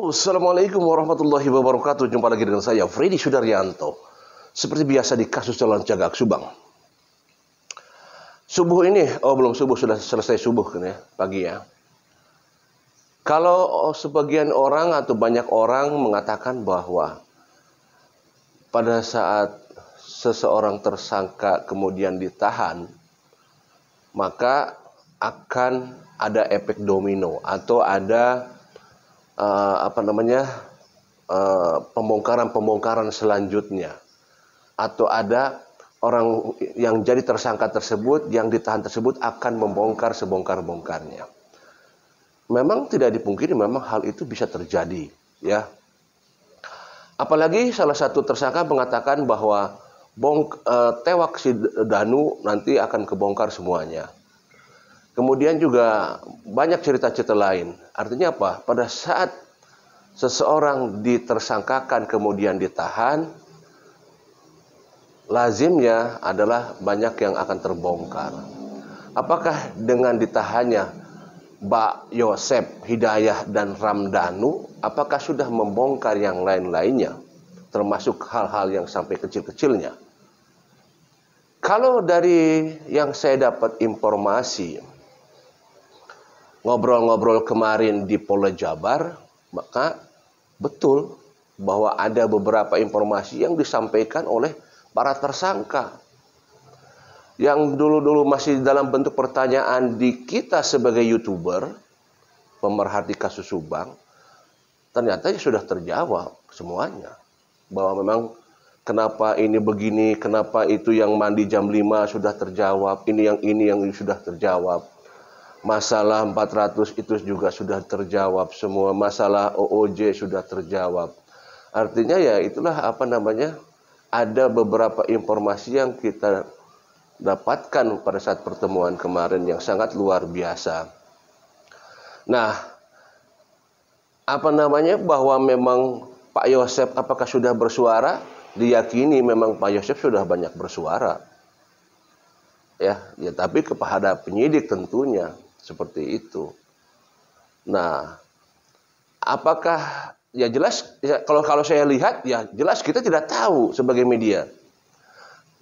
Assalamualaikum warahmatullahi wabarakatuh. Jumpa lagi dengan saya, Freddy Sudaryanto. Seperti biasa di kasus Jalan Cagak Subang. Subuh ini, belum subuh, sudah selesai subuh kan ya, pagi ya. Kalau sebagian orang atau banyak orang mengatakan bahwa pada saat seseorang tersangka kemudian ditahan, maka akan ada efek domino atau ada pembongkaran selanjutnya, atau ada orang yang jadi tersangka tersebut, yang ditahan tersebut akan membongkar sebongkar-bongkarnya. Memang tidak dipungkiri, memang hal itu bisa terjadi, ya. Apalagi salah satu tersangka mengatakan bahwa tewak si Danu nanti akan kebongkar semuanya. Kemudian juga banyak cerita-cerita lain. Artinya apa? Pada saat seseorang ditersangkakan kemudian ditahan, lazimnya adalah banyak yang akan terbongkar. Apakah dengan ditahannya Mbak Yosep, Hidayah, dan Ramdhanu, apakah sudah membongkar yang lain-lainnya, termasuk hal-hal yang sampai kecil-kecilnya? Kalau dari yang saya dapat informasi, ngobrol-ngobrol kemarin di Polda Jabar, maka betul bahwa ada beberapa informasi yang disampaikan oleh para tersangka yang dulu-dulu masih dalam bentuk pertanyaan di kita sebagai YouTuber, pemerhati kasus Subang, ternyata sudah terjawab semuanya. Bahwa memang kenapa ini begini, kenapa itu yang mandi jam 5 sudah terjawab, ini yang sudah terjawab. Masalah 400 itu juga sudah terjawab semua. Masalah OOJ sudah terjawab. Artinya ya itulah ada beberapa informasi yang kita dapatkan pada saat pertemuan kemarin yang sangat luar biasa. Nah, bahwa memang Pak Yosep apakah sudah bersuara? Diyakini memang Pak Yosep sudah banyak bersuara. Ya, tapi kepada penyidik tentunya. Seperti itu. Nah, apakah ya jelas ya, kalau saya lihat ya jelas kita tidak tahu sebagai media.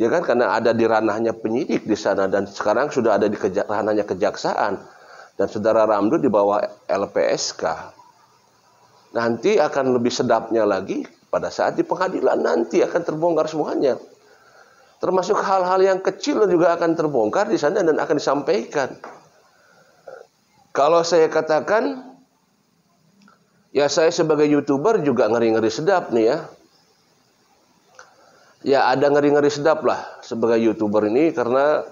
Ya kan, karena ada di ranahnya penyidik di sana dan sekarang sudah ada di ranahnya kejaksaan dan saudara Ramdu di bawah LPSK. Nanti akan lebih sedapnya lagi pada saat di pengadilan nanti akan terbongkar semuanya. Termasuk hal-hal yang kecil juga akan terbongkar di sana dan akan disampaikan. Kalau saya katakan, ya saya sebagai YouTuber juga ngeri-ngeri sedap nih ya. Ya ada ngeri-ngeri sedap lah sebagai YouTuber ini karena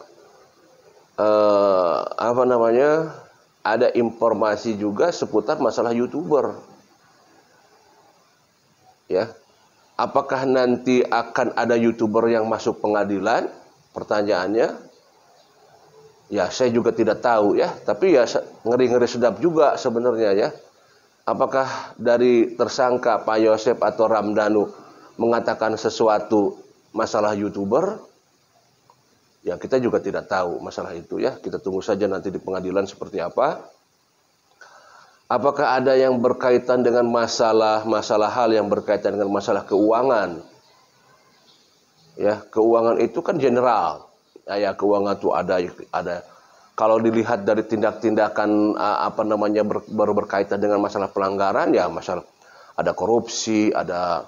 ada informasi juga seputar masalah YouTuber. Ya, apakah nanti akan ada YouTuber yang masuk pengadilan? Pertanyaannya. Ya saya juga tidak tahu ya, tapi ya ngeri-ngeri sedap juga sebenarnya ya. Apakah dari tersangka Pak Yosep atau Ramdhanu mengatakan sesuatu masalah YouTuber? Ya kita juga tidak tahu masalah itu ya. Kita tunggu saja nanti di pengadilan seperti apa. Apakah ada yang berkaitan dengan masalah hal yang berkaitan dengan masalah keuangan? Ya, keuangan itu kan general. Ya keuangan itu ada kalau dilihat dari tindak-tindakan berkaitan dengan masalah pelanggaran ya masalah ada korupsi, ada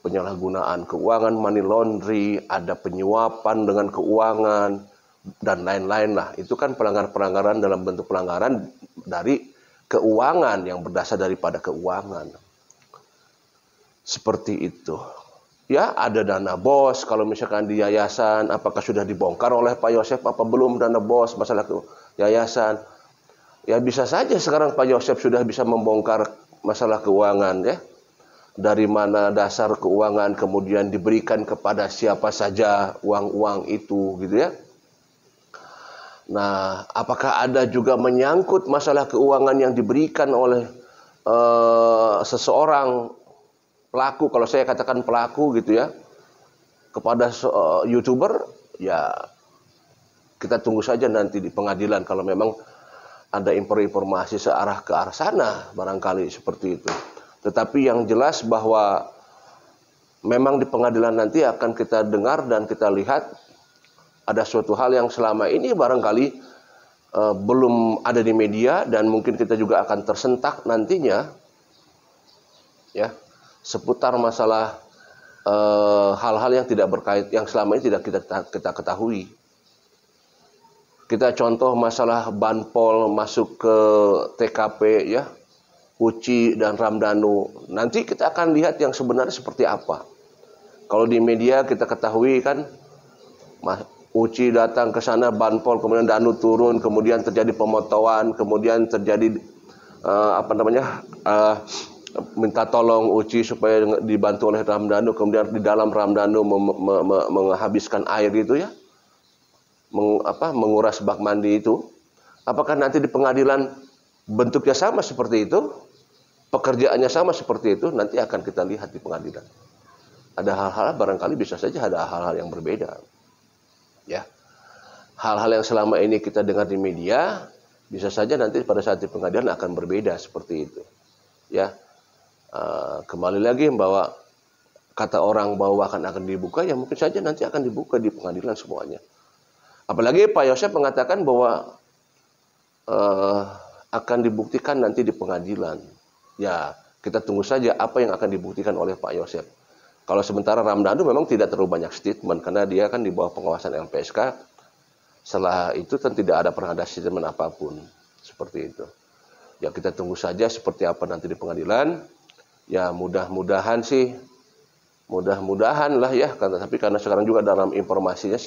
penyalahgunaan keuangan, money laundry, ada penyuapan dengan keuangan dan lain-lain lah. Itu kan pelanggaran dalam bentuk pelanggaran dari keuangan yang berdasar daripada keuangan. Seperti itu. Ya, ada dana bos, kalau misalkan di yayasan, apakah sudah dibongkar oleh Pak Yosep, apa belum dana bos, masalah yayasan. Ya bisa saja sekarang Pak Yosep sudah bisa membongkar masalah keuangan ya. Dari mana dasar keuangan kemudian diberikan kepada siapa saja uang-uang itu gitu ya. Nah, apakah ada juga menyangkut masalah keuangan yang diberikan oleh seseorang pelaku, kalau saya katakan pelaku gitu ya, kepada YouTuber, ya kita tunggu saja nanti di pengadilan kalau memang ada informasi ke arah sana, barangkali seperti itu. Tetapi yang jelas bahwa memang di pengadilan nanti akan kita dengar dan kita lihat ada suatu hal yang selama ini barangkali belum ada di media, dan mungkin kita juga akan tersentak nantinya, ya, seputar masalah hal-hal yang tidak berkait, yang selama ini tidak kita ketahui. Kita contoh masalah Banpol masuk ke TKP, ya, Uci dan Ramdhanu. Nanti kita akan lihat yang sebenarnya seperti apa. Kalau di media kita ketahui kan, Uci datang ke sana, Banpol, kemudian Danu turun, kemudian terjadi pemotoan, kemudian terjadi minta tolong Uci supaya dibantu oleh Ramdhanu, kemudian di dalam Ramdhanu menghabiskan air itu, ya, menguras bak mandi itu. Apakah nanti di pengadilan bentuknya sama seperti itu, pekerjaannya sama seperti itu? Nanti akan kita lihat di pengadilan. Ada hal-hal barangkali bisa saja ada hal-hal yang berbeda, ya. Hal-hal yang selama ini kita dengar di media bisa saja nanti pada saat di pengadilan akan berbeda seperti itu, ya. Kembali lagi bahwa kata orang bahwa akan dibuka, ya mungkin saja nanti akan dibuka di pengadilan semuanya. Apalagi Pak Yosef mengatakan bahwa akan dibuktikan nanti di pengadilan. Ya, kita tunggu saja apa yang akan dibuktikan oleh Pak Yosef. Kalau sementara Ramdhanu memang tidak terlalu banyak statement karena dia kan di bawah pengawasan LPSK. Setelah itu kan tidak pernah ada statement apapun seperti itu. Ya, kita tunggu saja seperti apa nanti di pengadilan. Ya, mudah-mudahan lah, ya. Tapi karena sekarang juga dalam informasinya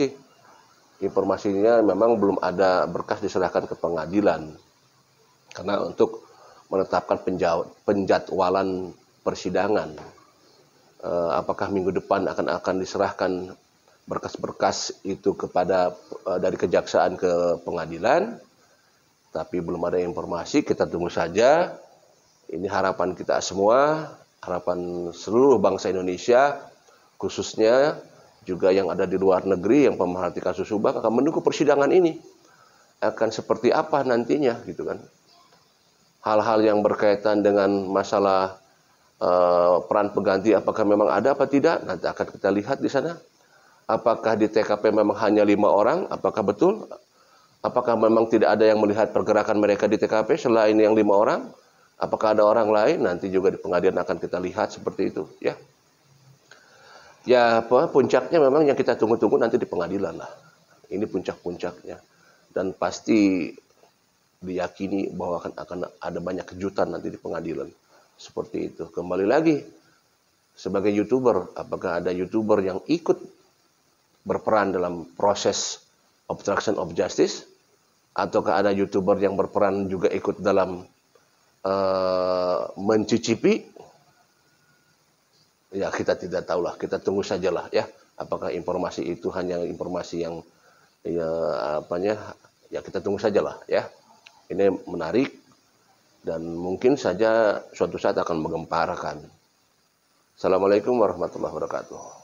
memang belum ada berkas diserahkan ke pengadilan. Karena untuk menetapkan penjadwalan persidangan, apakah minggu depan akan diserahkan berkas-berkas itu kepada dari kejaksaan ke pengadilan, tapi belum ada informasi. Kita tunggu saja. Ini harapan kita semua, harapan seluruh bangsa Indonesia, khususnya juga yang ada di luar negeri yang pemerhati kasus Subang akan menunggu persidangan ini akan seperti apa nantinya, gitu kan. Hal-hal yang berkaitan dengan masalah peran pengganti apakah memang ada apa tidak, nanti akan kita lihat di sana. Apakah di TKP memang hanya 5 orang, apakah betul? Apakah memang tidak ada yang melihat pergerakan mereka di TKP selain yang 5 orang? Apakah ada orang lain? Nanti juga di pengadilan akan kita lihat seperti itu, ya. Ya, puncaknya memang yang kita tunggu-tunggu nanti di pengadilan lah. Ini puncak-puncaknya. Dan pasti diyakini bahwa akan ada banyak kejutan nanti di pengadilan. Seperti itu. Kembali lagi, sebagai YouTuber, apakah ada YouTuber yang ikut berperan dalam proses obstruction of justice? Ataukah ada YouTuber yang berperan juga ikut dalam mencicipi? Ya, kita tidak tahulah, kita tunggu sajalah, ya. Apakah informasi itu hanya informasi yang ya kita tunggu sajalah, ya. Ini menarik dan mungkin saja suatu saat akan menggemparkan. Assalamualaikum warahmatullahi wabarakatuh.